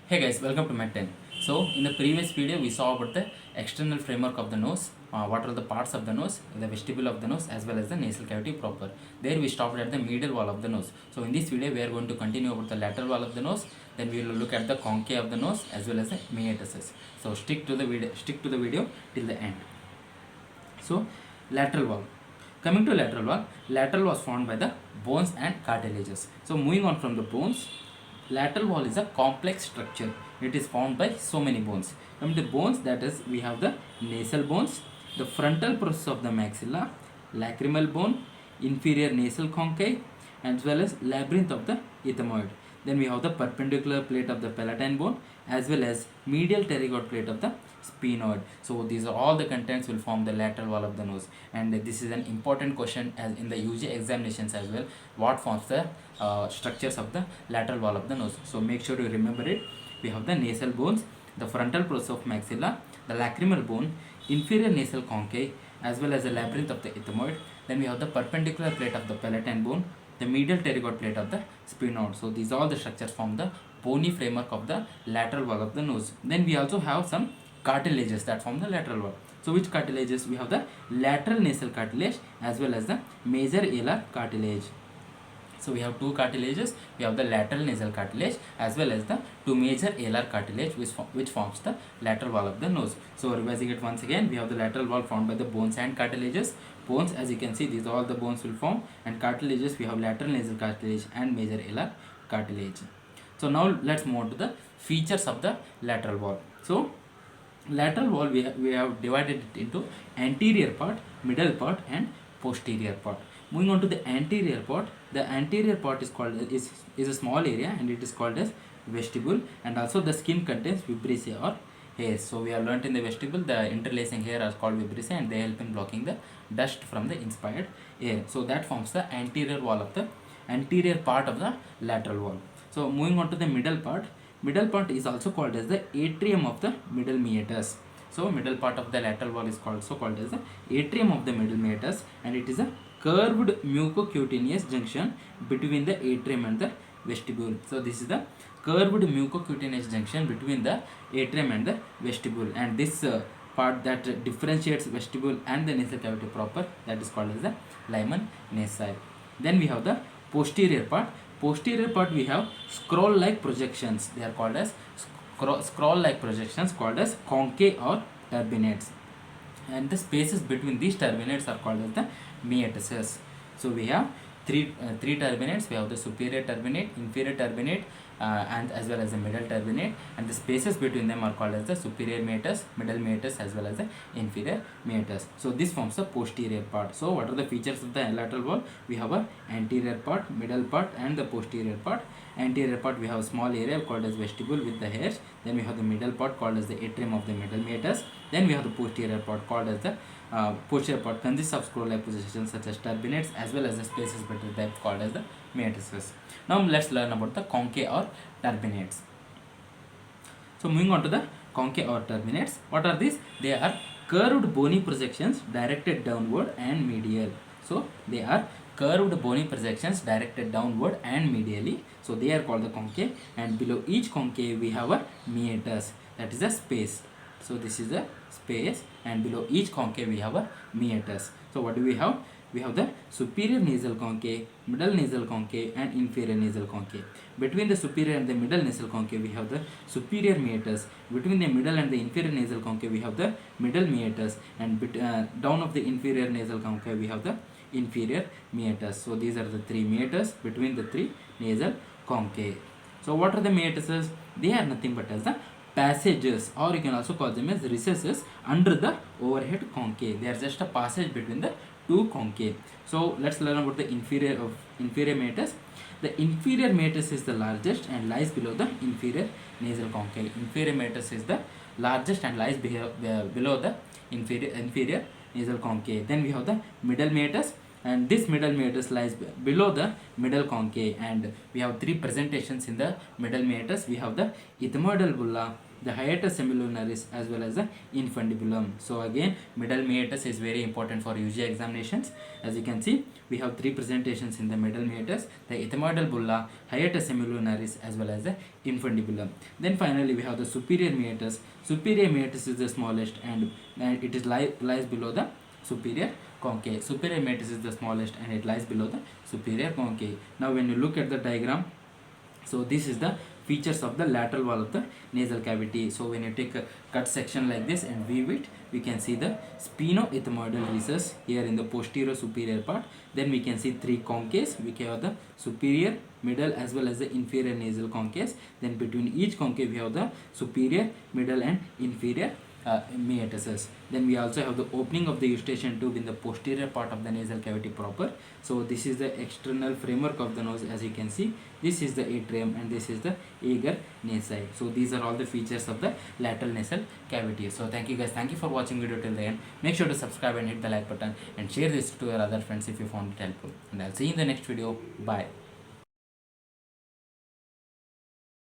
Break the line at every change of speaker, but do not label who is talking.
Hey guys, welcome to Med 10. So in the previous video we saw about the external framework of the nose, what are the parts of the nose, the vestibule of the nose as well as the nasal cavity proper. There we stopped at the medial wall of the nose. So in this video we are going to continue about the lateral wall of the nose, then we will look at the conchae of the nose as well as the meatuses. So stick to the video till the end. So lateral wall. Coming to lateral was formed by the bones and cartilages. So moving on from the bones, lateral wall is a complex structure. It is formed by so many bones. Coming to bones, that is, we have the nasal bones, the frontal process of the maxilla, lacrimal bone, inferior nasal conchae, as well as labyrinth of the ethmoid. Then we have the perpendicular plate of the palatine bone as well as medial pterygoid plate of the sphenoid. So these are all the contents will form the lateral wall of the nose, and this is an important question as in the UG examinations as well. What forms the structures of the lateral wall of the nose? So make sure to remember it. We have the nasal bones, the frontal process of maxilla, the lacrimal bone, inferior nasal conchae, as well as the labyrinth of the ethmoid. Then we have the perpendicular plate of the palatine bone, the medial pterygoid plate of the sphenoid. So these all the structures form the bony framework of the lateral wall of the nose. Then we also have some cartilages that form the lateral wall. So which cartilages? We have the lateral nasal cartilage as well as the major alar cartilage. So we have two cartilages. We have the lateral nasal cartilage as well as the two major alar cartilage which forms the lateral wall of the nose. So revising it once again, we have the lateral wall formed by the bones and cartilages. Bones, as you can see, these all the bones will form, and cartilages, we have lateral nasal cartilage and major alar cartilage. So now let's move on to the features of the lateral wall. So lateral wall, we have divided it into anterior part, middle part and posterior part. Moving on to the anterior part, the anterior part is called is a small area and it is called as vestibule, and also the skin contains vibrissae or hairs. So we have learnt in the vestibule the interlacing hair are called vibrissae and they help in blocking the dust from the inspired air. So that forms the anterior wall of the anterior part of the lateral wall. So moving on to the middle part is also called as the atrium of the middle meatus. So middle part of the lateral wall is also called as the atrium of the middle meatus, and it is a curved mucocutaneous junction between the atrium and the vestibule. So this is the curved mucocutaneous junction between the atrium and the vestibule, and this part that differentiates vestibule and the nasal cavity proper, that is called as the limen nasi. Then we have the posterior part. Posterior part, we have scroll-like projections. They are called as scroll-like projections called as conchae or turbinates, and the spaces between these turbinates are called as the meatuses. So we have three turbinates. We have the superior turbinate, inferior turbinate, and as well as the middle turbinate, and the spaces between them are called as the superior meatus, middle meatus as well as the inferior meatus. So this forms the posterior part. So what are the features of the lateral wall? We have a anterior part, middle part and the posterior part. Anterior part, we have a small area called as vestibule with the hairs. Then we have the middle part called as the atrium of the middle meatus. Then we have the posterior part called as the posterior part consists of scroll-like projections such as turbinates as well as the spaces between them called as the meatuses. Now let's learn about the conchae or turbinates. So moving on to the conchae or turbinates, what are these? They are curved bony projections directed downward and medial. So they are curved bony projections directed downward and medially. So they are called the conchae, and below each conchae we have a meatus, that is a space. So this is a space, and below each conchae we have a meatus. So what do we have? We have the superior nasal conchae, middle nasal conchae and inferior nasal conchae. Between the superior and the middle nasal conchae we have the superior meatus. Between the middle and the inferior nasal conchae we have the middle meatus, and down of the inferior nasal conchae we have the inferior meatus. So these are the three meatus between the three nasal conchae. So what are the meatuses? They are nothing but as the passages, or you can also call them as recesses under the overhead conchae. They are just a passage between the two conchae. So let's learn about the inferior meatus. The inferior meatus is the largest and lies below the inferior nasal conchae. Inferior meatus is the largest and lies below the inferior nasal conchae. Then we have the middle meatus, and this middle meatus lies below the middle conchae, and we have three presentations in the middle meatus. We have the ethmoidal bulla, the hiatus semilunaris as well as the infundibulum. So again, middle meatus is very important for UG examinations. As you can see, we have three presentations in the middle meatus: the ethmoidal bulla, hiatus semilunaris as well as the infundibulum. Then finally we have the superior meatus. Superior meatus is the smallest, and it is lies below the superior conchae. Superior meatus is the smallest and it lies below the superior conchae. Now when you look at the diagram, so this is the features of the lateral wall of the nasal cavity. So when you take a cut section like this and weave it, we can see the sphenoethmoidal recess here in the posterior superior part. Then we can see three conchaes. We have the superior, middle as well as the inferior nasal conchaes. Then between each concave we have the superior, middle and inferior meatuses. Then we also have the opening of the eustachian tube in the posterior part of the nasal cavity proper. So this is the external framework of the nose. As you can see, this is the atrium and this is the agar nasi. So these are all the features of the lateral nasal cavity. So thank you guys, thank you for watching video till the end. Make sure to subscribe and hit the like button and share this to your other friends if you found it helpful, and I'll see you in the next video. Bye.